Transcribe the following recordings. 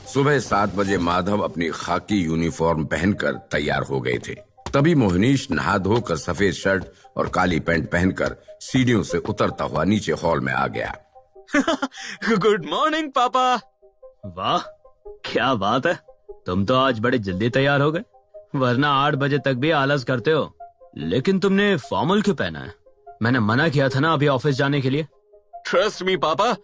सुबह 7 बजे माधव अपनी खाकी यूनिफॉर्म पहनकर तैयार हो गए थे। तभी मोहनीश नहा धोकर सफेद शर्ट और काली पैंट पहनकर सीढ़ियों से उतरता हुआ नीचे हॉल में आ गया। गुड मॉर्निंग पापा। वाह, क्या बात है, तुम तो आज बड़े जल्दी तैयार हो गए, वरना 8 बजे तक भी आलस करते हो। लेकिन तुमने फॉर्मल क्यों पहना है? मैंने मना किया था ना अभी ऑफिस जाने के लिए। ट्रस्ट मी पापा,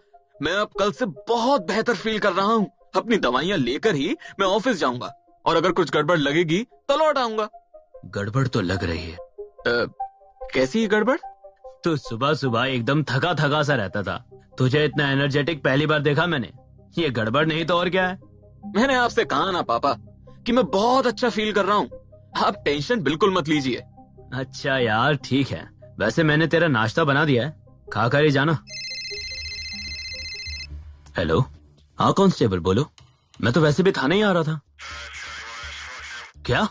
मैं अब कल से बहुत बेहतर फील कर रहा हूँ। अपनी दवाइयाँ लेकर ही मैं ऑफिस जाऊंगा, और अगर कुछ गड़बड़ लगेगी तो लौट आऊंगा। गड़बड़ तो लग रही है। कैसी गड़बड़? तो सुबह सुबह एकदम थका थका सा रहता था, तुझे इतना एनर्जेटिक पहली बार देखा मैंने। ये गड़बड़ नहीं तो और क्या है? मैंने आपसे कहा ना पापा कि मैं बहुत अच्छा फील कर रहा हूँ, आप टेंशन बिल्कुल मत लीजिए। अच्छा यार ठीक है, वैसे मैंने तेरा नाश्ता बना दिया है, खा कर ही जाना। हेलो, हाँ कांस्टेबल बोलो। मैं तो वैसे भी थाने ही आ रहा था। क्या?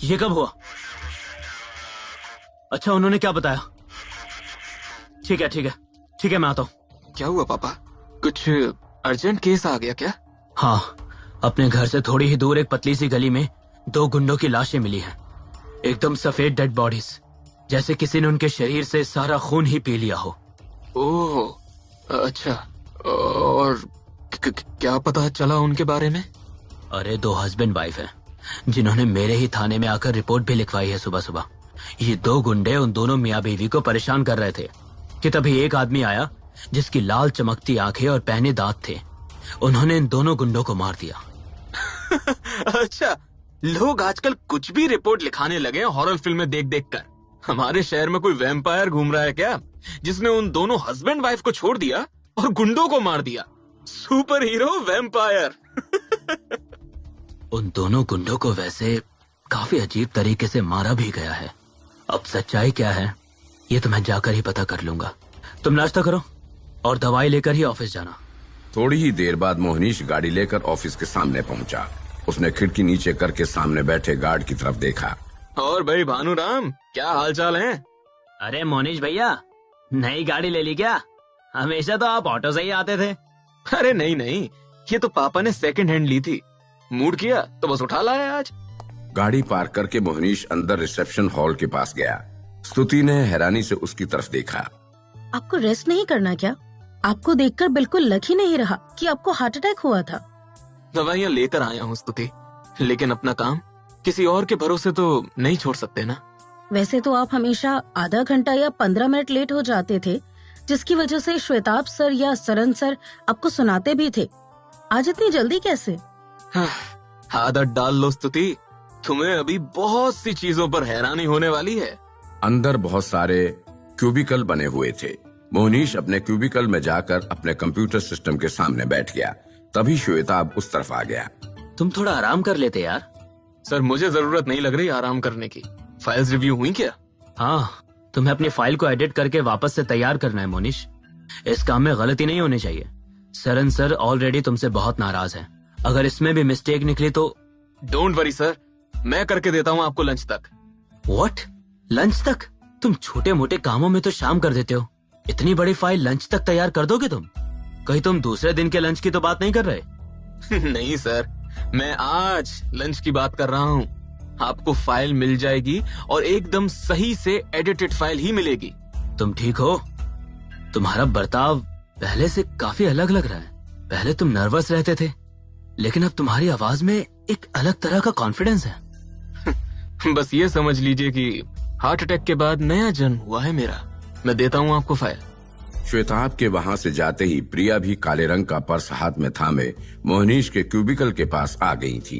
ये कब हुआ? अच्छा, उन्होंने क्या बताया? ठीक है ठीक है ठीक है, मैं आता हूँ। क्या हुआ पापा, कुछ अर्जेंट केस आ गया क्या? हाँ, अपने घर से थोड़ी ही दूर एक पतली सी गली में 2 गुंडों की लाशें मिली हैं, एकदम सफेद डेड बॉडीज, जैसे किसी ने उनके शरीर से सारा खून ही पी लिया हो। ओह अच्छा, और क्या पता चला उनके बारे में? अरे 2 हस्बैंड वाइफ हैं, जिन्होंने मेरे ही थाने में आकर रिपोर्ट भी लिखवाई है सुबह सुबह। ये 2 गुंडे उन दोनों मियाँ बीवी को परेशान कर रहे थे कि तभी एक आदमी आया जिसकी लाल चमकती आंखें और पहने दांत थे। उन्होंने इन दोनों गुंडों को मार दिया। अच्छा, लोग आजकल कुछ भी रिपोर्ट लिखाने लगे हॉरर फिल्में देख देख कर। हमारे शहर में कोई वैम्पायर घूम रहा है क्या, जिसने उन दोनों हस्बैंड वाइफ को छोड़ दिया और गुंडों को मार दिया? Super hero vampire. उन दोनों गुंडों को वैसे काफी अजीब तरीके से मारा भी गया है। अब सच्चाई क्या है ये तो मैं जाकर ही पता कर लूंगा। तुम नाश्ता करो और दवाई लेकर ही ऑफिस जाना। थोड़ी ही देर बाद मोहनीश गाड़ी लेकर ऑफिस के सामने पहुंचा। उसने खिड़की नीचे करके सामने बैठे गार्ड की तरफ देखा। और भाई भानुराम, क्या हालचाल है? अरे मोनीश भैया, नई गाड़ी ले ली क्या? हमेशा तो आप ऑटो से ही आते थे। अरे नहीं नहीं, ये तो पापा ने सेकंड हैंड ली थी, मूड किया तो बस उठा लाया आज। गाड़ी पार्क करके मोहनीश अंदर रिसेप्शन हॉल के पास गया। स्तुति ने हैरानी से उसकी तरफ देखा। आपको रेस्ट नहीं करना क्या? आपको देखकर बिल्कुल लग ही नहीं रहा कि आपको हार्ट अटैक हुआ था। दवाइयाँ लेकर आया हूँ स्तुति, लेकिन अपना काम किसी और के भरोसे तो नहीं छोड़ सकते ना। वैसे तो आप हमेशा आधा घंटा या 15 मिनट लेट हो जाते थे, जिसकी वजह से श्वेताब सर या सरन सर आपको सुनाते भी थे। आज इतनी जल्दी कैसे? आदत डाल लो स्तुति, तुम्हें अभी बहुत सी चीजों पर हैरानी होने वाली है। अंदर बहुत सारे क्यूबिकल बने हुए थे। मोहनीश अपने क्यूबिकल में जाकर अपने कंप्यूटर सिस्टम के सामने बैठ गया। तभी श्वेताब उस तरफ आ गया। तुम थोड़ा आराम कर लेते यार। सर, मुझे जरूरत नहीं लग रही आराम करने की। फाइल्स रिव्यू हुई क्या? हाँ, तुम्हें अपनी फाइल को एडिट करके वापस से तैयार करना है मोनीश। इस काम में गलती नहीं होनी चाहिए। सरन सर ऑलरेडी तुमसे बहुत नाराज हैं। अगर इसमें भी मिस्टेक निकली तो डोंट वरी सर, मैं करके देता हूँ आपको लंच तक। व्हाट? लंच तक? तुम छोटे मोटे कामों में तो शाम कर देते हो, इतनी बड़ी फाइल लंच तक तैयार कर दोगे तुम? कहीं तुम दूसरे दिन के लंच की तो बात नहीं कर रहे? नहीं सर, मैं आज लंच की बात कर रहा हूँ। आपको फाइल मिल जाएगी और एकदम सही से एडिटेड फाइल ही मिलेगी। तुम ठीक हो? तुम्हारा बर्ताव पहले से काफी अलग लग रहा है। पहले तुम नर्वस रहते थे, लेकिन अब तुम्हारी आवाज में एक अलग तरह का कॉन्फिडेंस है। बस ये समझ लीजिए कि हार्ट अटैक के बाद नया जन्म हुआ है मेरा। मैं देता हूँ आपको फाइल। श्वेताब के वहाँ से जाते ही प्रिया भी काले रंग का पर्स हाथ में थामे मोहनीश के क्यूबिकल के पास आ गई थी।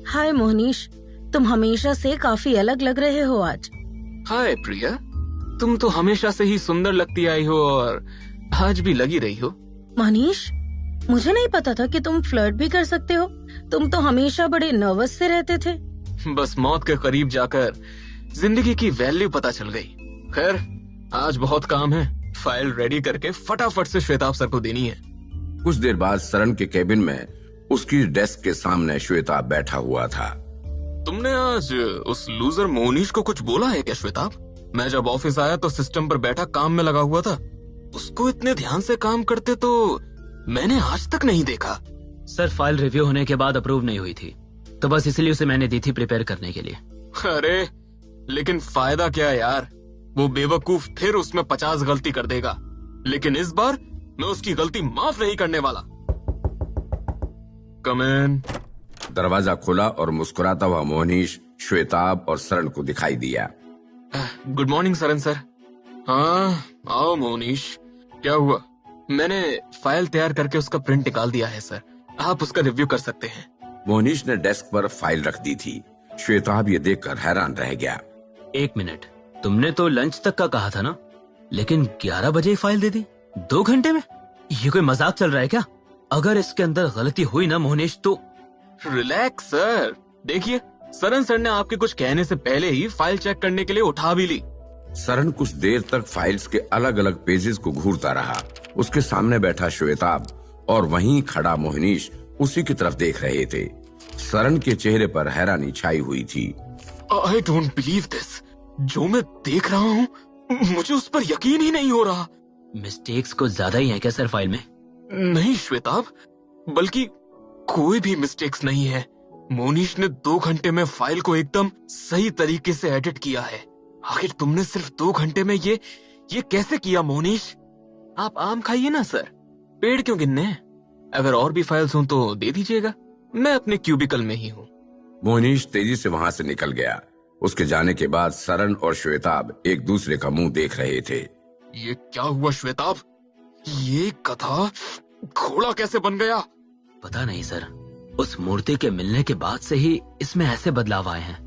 हाय मोहनीश, तुम हमेशा से काफी अलग लग रहे हो आज। हाय प्रिया, तुम तो हमेशा से ही सुंदर लगती आई हो और आज भी लगी रही हो। मोहनीश, मुझे नहीं पता था कि तुम फ्लर्ट भी कर सकते हो। तुम तो हमेशा बड़े नर्वस से रहते थे। बस मौत के करीब जाकर जिंदगी की वैल्यू पता चल गई। खैर, आज बहुत काम है। फाइल रेडी करके फटाफट से श्वेताब सर को देनी है। कुछ देर बाद सरन के केबिन में उसकी डेस्क के सामने श्वेताब बैठा हुआ था। तुमने आज उस लूजर मोनीश को कुछ बोला है क्या श्वेताब? मैं जब ऑफिस आया तो सिस्टम पर बैठा काम में लगा हुआ था। उसको इतने ध्यान से काम करते तो मैंने आज तक नहीं देखा। सर फाइल रिव्यू होने के बाद अप्रूव नहीं हुई थी, तो बस इसलिए उसे मैंने दी थी प्रिपेयर करने के लिए। अरे लेकिन फायदा क्या है यार, वो बेवकूफ फिर उसमें 50 गलती कर देगा, लेकिन इस बार मैं उसकी गलती माफ नहीं करने वाला। कम इन। दरवाजा खुला और मुस्कुराता हुआ मोहनीश श्वेताब और सरण को दिखाई दिया। Good morning Saran sir. हाँ आओ मोनीश, क्या हुआ? मैंने फाइल तैयार करके उसका प्रिंट निकाल दिया है सर, आप उसका रिव्यू कर सकते हैं। मोहनीश ने डेस्क पर फाइल रख दी थी। श्वेताब ये देखकर हैरान रह गया। 1 मिनट, तुमने तो लंच तक का कहा था ना, लेकिन 11 बजे ही फाइल दे दी 2 घंटे में? ये कोई मजाक चल रहा है क्या? अगर इसके अंदर गलती हुई ना मोहनीश तो। रिलैक्स सर, देखिए सरन सर ने आपके कुछ कहने से पहले ही फाइल चेक करने के लिए उठा भी ली। सरण कुछ देर तक फाइल्स के अलग अलग पेजेस को घूरता रहा। उसके सामने बैठा श्वेताब और वहीं खड़ा मोहनीश उसी की तरफ देख रहे थे। सरण के चेहरे पर हैरानी छाई हुई थी। आई डोंट बिलीव दिस, जो मैं देख रहा हूँ मुझे उस पर यकीन ही नहीं हो रहा। मिस्टेक्स कुछ ज्यादा ही है क्या सर फाइल में? नहीं श्वेताब, बल्कि कोई भी मिस्टेक्स नहीं है। मोनीश ने 2 घंटे में फाइल को एकदम सही तरीके से एडिट किया है। आखिर तुमने सिर्फ 2 घंटे में ये कैसे किया मोनीश? आप आम खाइए ना सर, पेड़ क्यों गिनने हैं? अगर और भी फाइल्स हों तो दे दीजिएगा, मैं अपने क्यूबिकल में ही हूँ। मोहनीश तेजी से वहां से निकल गया। उसके जाने के बाद सरण और श्वेताब एक दूसरे का मुंह देख रहे थे। ये क्या हुआ श्वेताब? ये गधा घोड़ा कैसे बन गया? पता नहीं सर, उस मूर्ति के मिलने के बाद से ही इसमें ऐसे बदलाव आए हैं।